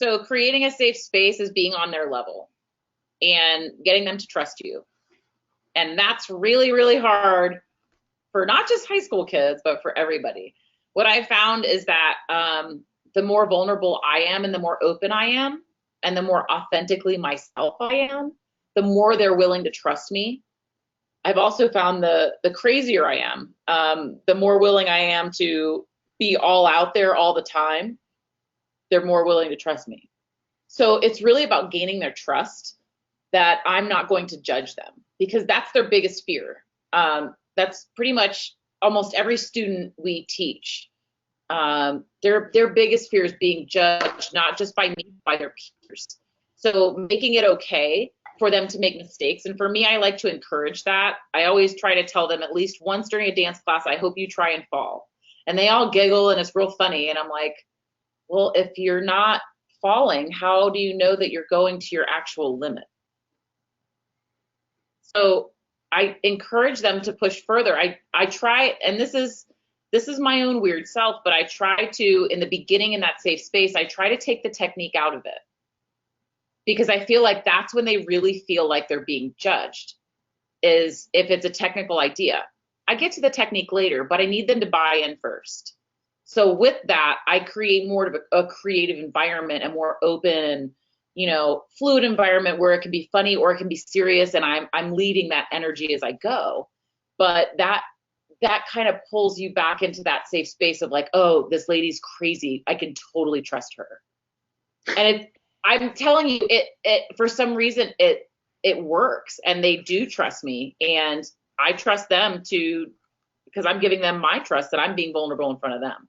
So creating a safe space is being on their level and getting them to trust you. And that's really, really hard for not just high school kids, but for everybody. What I found is that the more vulnerable I am and the more open I am and the more authentically myself I am, the more they're willing to trust me. I've also found the crazier I am, the more willing I am to be all out there all the time, they're more willing to trust me. So it's really about gaining their trust, that I'm not going to judge them, because that's their biggest fear. That's pretty much almost every student we teach. Their biggest fear is being judged, not just by me, by their peers. So making it okay for them to make mistakes. And for me, I like to encourage that. I always try to tell them at least once during a dance class, I hope you try and fall. And they all giggle and it's real funny. And I'm like, well, if you're not falling, how do you know that you're going to your actual limit? So I encourage them to push further. I try, and this is my own weird self, but I try to, in the beginning in that safe space, I try to take the technique out of it, because I feel like that's when they really feel like they're being judged, is if it's a technical idea. I get to the technique later, but I need them to buy in first. So with that, I create more of a creative environment, a more open, fluid environment where it can be funny or it can be serious, and I'm leading that energy as I go. But that kind of pulls you back into that safe space of like, oh, this lady's crazy, I can totally trust her. And I'm telling you, it for some reason it works, and they do trust me, and I trust them too, because I'm giving them my trust that I'm being vulnerable in front of them.